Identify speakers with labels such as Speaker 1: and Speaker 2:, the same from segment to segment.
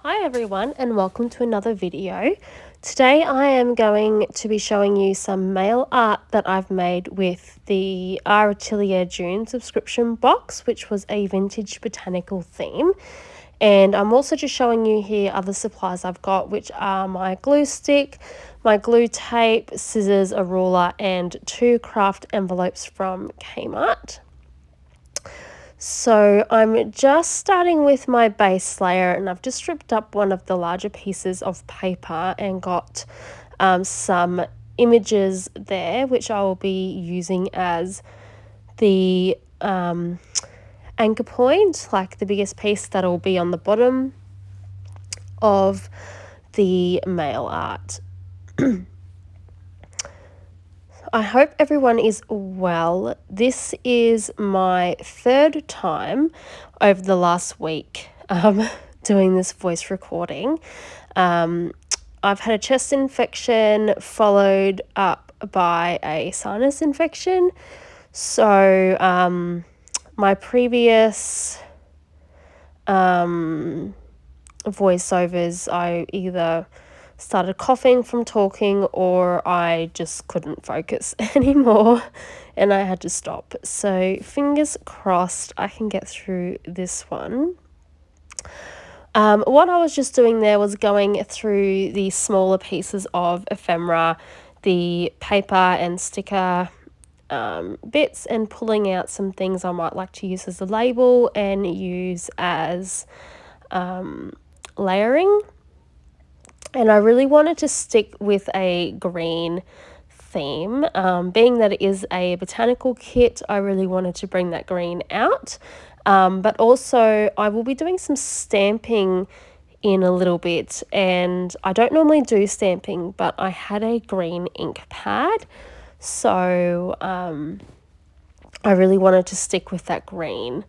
Speaker 1: Hi everyone and welcome to another video. Today I am going to be showing you some mail art that I've made with the Atelier June subscription box, which was a vintage botanical theme. And I'm also just showing you here other supplies I've got, which are my glue stick, my glue tape, scissors, a ruler, and 2 craft envelopes from Kmart. So I'm just starting with my base layer, and I've just stripped up one of the larger pieces of paper and got some images there, which I will be using as the anchor point, like the biggest piece that will be on the bottom of the mail art. I hope everyone is well. This is my 3rd time over the last week doing this voice recording. I've had a chest infection followed up by a sinus infection. So my previous voiceovers, I either started coughing from talking or I just couldn't focus anymore and I had to stop. So fingers crossed I can get through this one. What I was just doing there was going through the smaller pieces of ephemera, the paper and sticker bits, and pulling out some things I might like to use as a label and use as layering. And I really wanted to stick with a green theme. Being that it is a botanical kit, I really wanted to bring that green out. But also I will be doing some stamping in a little bit, and I don't normally do stamping, but I had a green ink pad, so I really wanted to stick with that green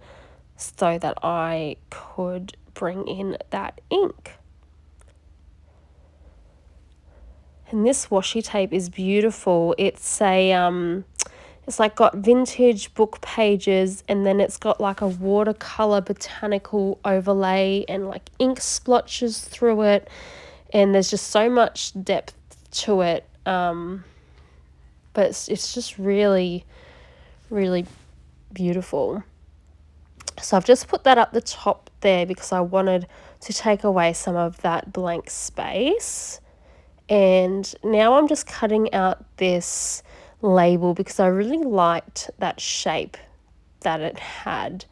Speaker 1: so that I could bring in that ink. And this washi tape is beautiful. It's a it's like got vintage book pages, and then it's got like a watercolor botanical overlay and like ink splotches through it, and there's just so much depth to it. But it's just really beautiful. So I've just put that up the top there because I wanted to take away some of that blank space. And now I'm just cutting out this label because I really liked that shape that it had,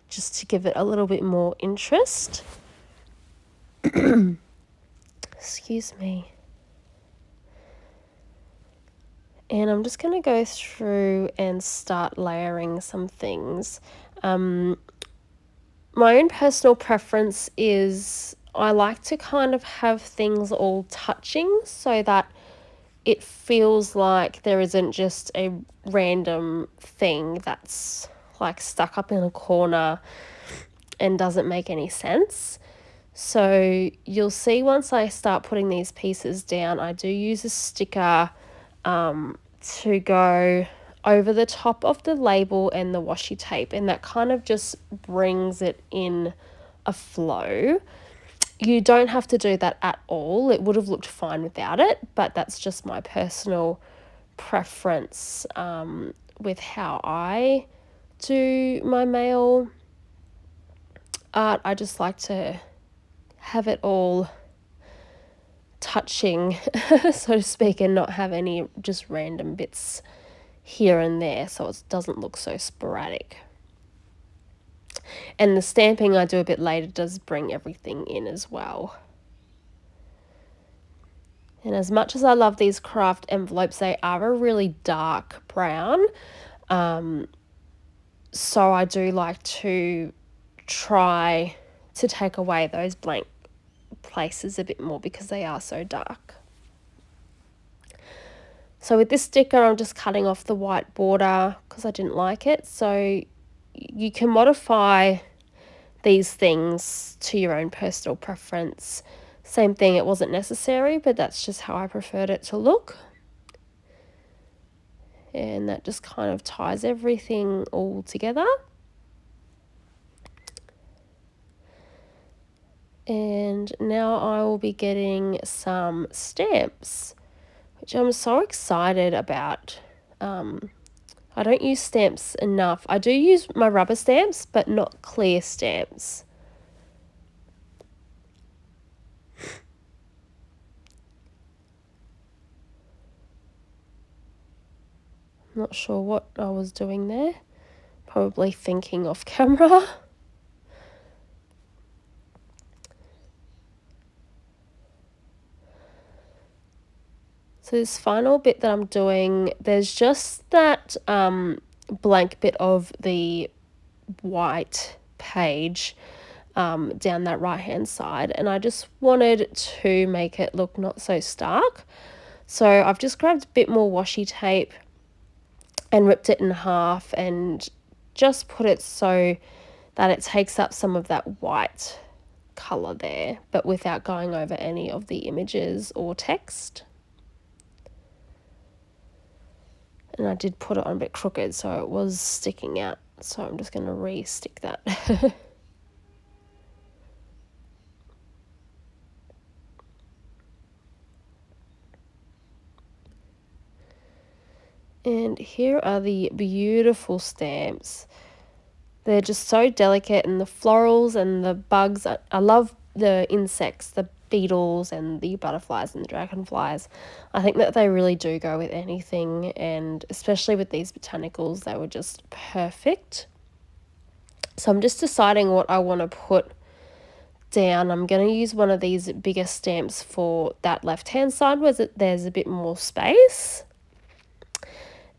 Speaker 1: just to give it a little bit more interest. Excuse me. And I'm just going to go through and start layering some things. My own personal preference is I like to kind of have things all touching so that it feels like there isn't just a random thing that's like stuck up in a corner and doesn't make any sense. So you'll see once I start putting these pieces down, I do use a sticker to go over the top of the label and the washi tape, and that kind of just brings it in a flow. You don't have to do that at all. It would have looked fine without it, but that's just my personal preference with how I do my mail art. I just like to have it all touching, so to speak, and not have any just random bits here and there, so it doesn't look so sporadic. And the stamping I do a bit later does bring everything in as well. And as much as I love these craft envelopes, they are a really dark brown. So I do like to try to take away those blank places a bit more because they are so dark. So with this sticker, I'm just cutting off the white border because I didn't like it. So you can modify these things to your own personal preference. Same thing, it wasn't necessary, but that's just how I preferred it to look. And that just kind of ties everything all together. And now I will be getting some stamps, which I'm so excited about. I don't use stamps enough. I do use my rubber stamps, but not clear stamps. Not sure what I was doing there. Probably thinking off camera. So this final bit that I'm doing, there's just that blank bit of the white page down that right hand side, and I just wanted to make it look not so stark. So I've just grabbed a bit more washi tape and ripped it in half and just put it so that it takes up some of that white colour there, but without going over any of the images or text. And I did put it on a bit crooked, so it was sticking out. So I'm just going to re-stick that. And here are the beautiful stamps. They're just so delicate, and the florals and the bugs. I love the insects, the beetles and the butterflies and the dragonflies. I think that they really do go with anything, and especially with these botanicals, they were just perfect. So I'm just deciding what I want to put down. I'm going to use one of these bigger stamps for that left hand side where there's a bit more space.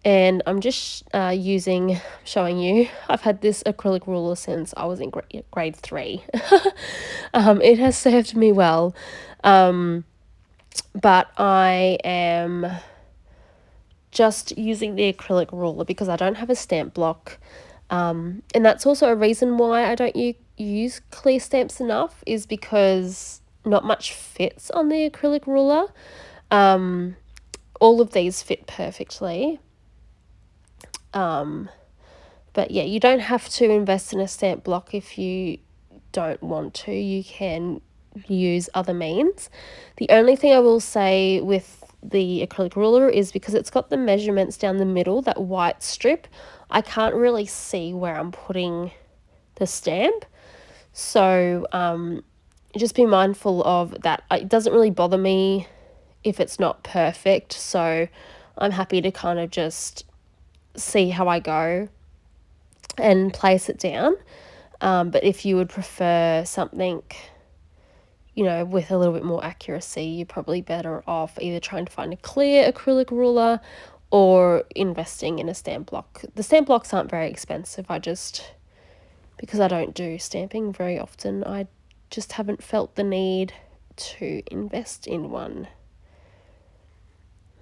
Speaker 1: And I'm just showing you, I've had this acrylic ruler since I was in grade 3. It has served me well. But I am just using the acrylic ruler because I don't have a stamp block. And that's also a reason why I don't use clear stamps enough, is because not much fits on the acrylic ruler. All of these fit perfectly. But yeah, you don't have to invest in a stamp block if you don't want to. You can use other means. The only thing I will say with the acrylic ruler is because it's got the measurements down the middle, that white strip, I can't really see where I'm putting the stamp. So just be mindful of that. It doesn't really bother me if it's not perfect. So I'm happy to kind of just see how I go and place it down. But if you would prefer something, with a little bit more accuracy, you're probably better off either trying to find a clear acrylic ruler or investing in a stamp block. The stamp blocks aren't very expensive. Because I don't do stamping very often, I just haven't felt the need to invest in one.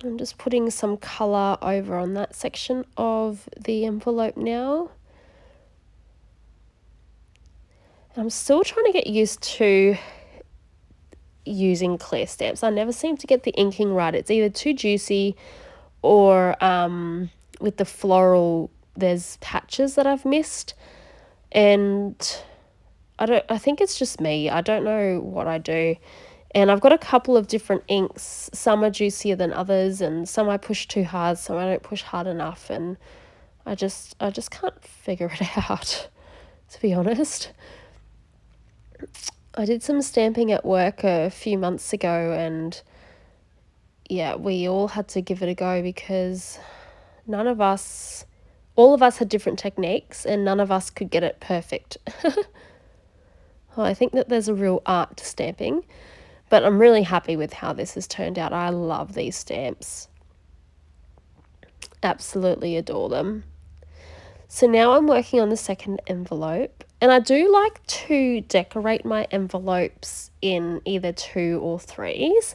Speaker 1: I'm just putting some colour over on that section of the envelope now. I'm still trying to get used to using clear stamps. I never seem to get the inking right. It's either too juicy or with the floral, there's patches that I've missed. And I think it's just me. I don't know what I do. And I've got a couple of different inks. Some are juicier than others, and some I push too hard, some I don't push hard enough, and I just can't figure it out, to be honest. I did some stamping at work a few months ago, and yeah, we all had to give it a go because all of us had different techniques and none of us could get it perfect. Well, I think that there's a real art to stamping, but I'm really happy with how this has turned out. I love these stamps. Absolutely adore them. So now I'm working on the second envelope, and I do like to decorate my envelopes in either 2 or 3s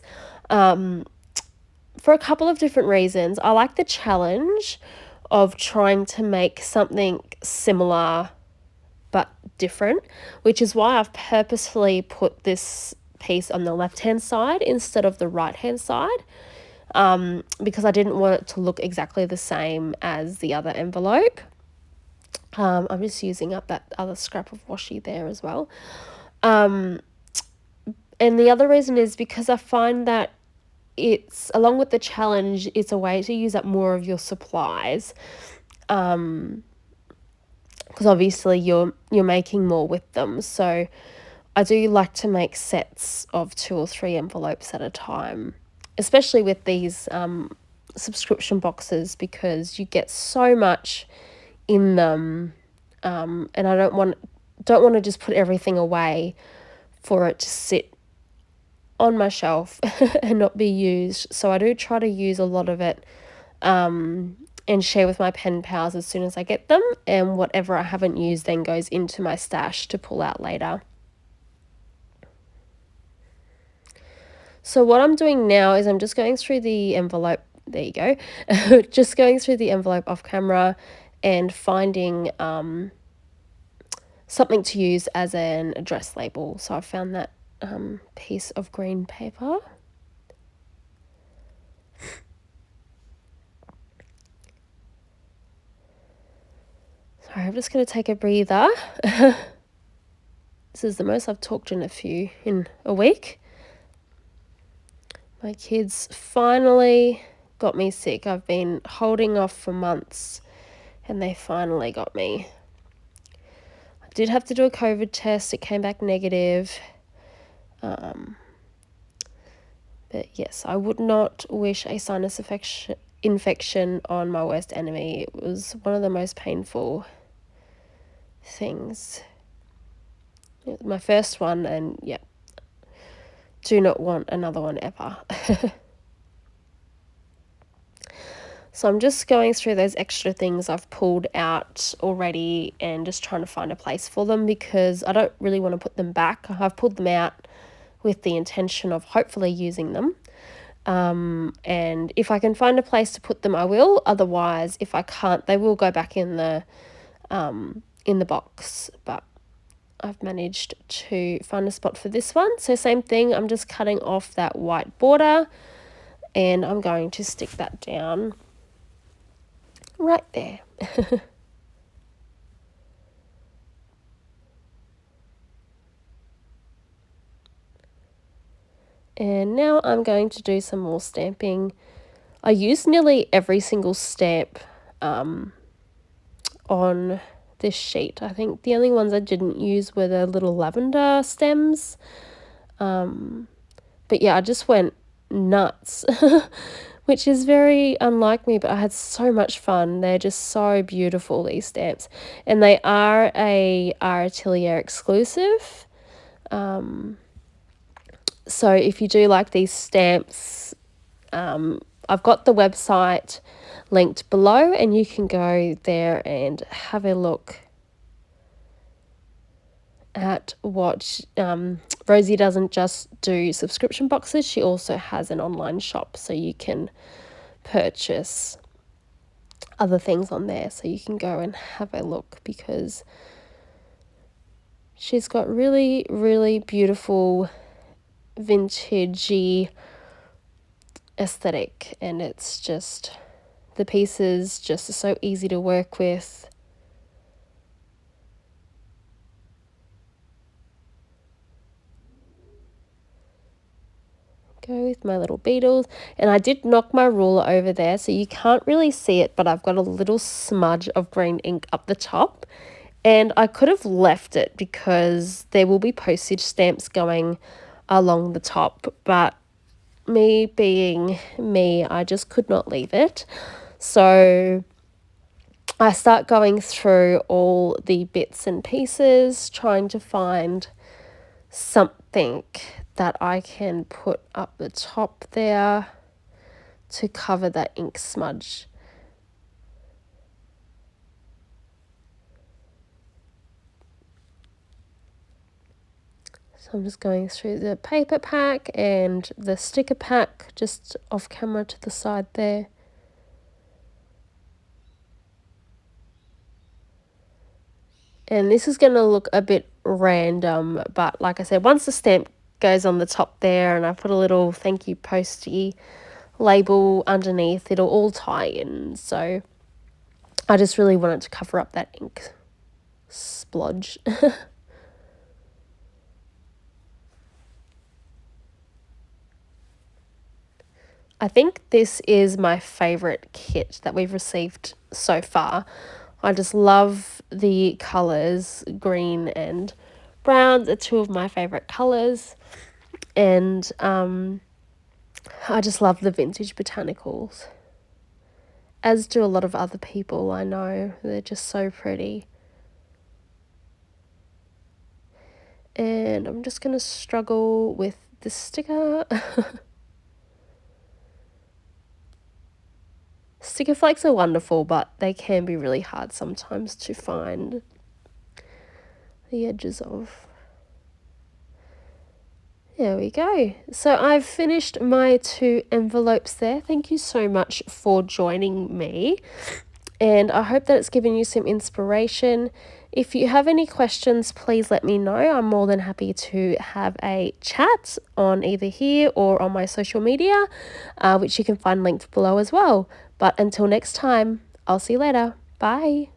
Speaker 1: for a couple of different reasons. I like the challenge of trying to make something similar but different, which is why I've purposefully put this piece on the left-hand side instead of the right-hand side, because I didn't want it to look exactly the same as the other envelope. I'm just using up that other scrap of washi there as well. And the other reason is because I find that it's, along with the challenge, it's a way to use up more of your supplies. Because obviously you're making more with them. So I do like to make sets of 2 or 3 envelopes at a time, especially with these subscription boxes, because you get so much in them, and I don't want to just put everything away for it to sit on my shelf and not be used. So I do try to use a lot of it, and share with my pen pals as soon as I get them, and whatever I haven't used then goes into my stash to pull out later. So what I'm doing now is I'm just going through the envelope. There you go. Just going through the envelope off camera and finding something to use as an address label. So I found that piece of green paper. Sorry, I'm just going to take a breather. This is the most I've talked in a week. My kids finally got me sick. I've been holding off for months and they finally got me. I did have to do a COVID test. It came back negative. But yes, I would not wish a sinus infection on my worst enemy. It was one of the most painful things. It was my first one, and yeah, do not want another one ever. So I'm just going through those extra things I've pulled out already and just trying to find a place for them, because I don't really want to put them back. I've pulled them out with the intention of hopefully using them. And if I can find a place to put them, I will. Otherwise, if I can't, they will go back in the box. But I've managed to find a spot for this one. So same thing, I'm just cutting off that white border and I'm going to stick that down right there. And now I'm going to do some more stamping. I used nearly every single stamp on this sheet. I think the only ones I didn't use were the little lavender stems. But yeah, I just went nuts, which is very unlike me, but I had so much fun. They're just so beautiful, these stamps. And they are our Atelier exclusive. So if you do like these stamps, I've got the website linked below and you can go there and have a look at what Rosie doesn't just do subscription boxes, she also has an online shop, so you can purchase other things on there, so you can go and have a look, because she's got really, really beautiful vintagey aesthetic, and it's just, the pieces just are so easy to work with. Go with my little beetles, and I did knock my ruler over there, so you can't really see it, but I've got a little smudge of green ink up the top, and I could have left it because there will be postage stamps going along the top, but me being me, I just could not leave it. So I start going through all the bits and pieces, trying to find something that I can put up the top there to cover that ink smudge. So I'm just going through the paper pack and the sticker pack just off camera to the side there. And this is going to look a bit random, but like I said, once the stamp goes on the top there and I put a little thank you postie label underneath, it'll all tie in. So I just really wanted to cover up that ink splodge. I think this is my favorite kit that we've received so far. I just love the colors. Green and brown are two of my favorite colors. And I just love the vintage botanicals. As do a lot of other people I know. They're just so pretty. And I'm just going to struggle with the sticker. Sticker flakes are wonderful, but they can be really hard sometimes to find the edges of. There we go. So I've finished my 2 envelopes there. Thank you so much for joining me. And I hope that it's given you some inspiration. If you have any questions, please let me know. I'm more than happy to have a chat on either here or on my social media, which you can find linked below as well. But until next time, I'll see you later. Bye.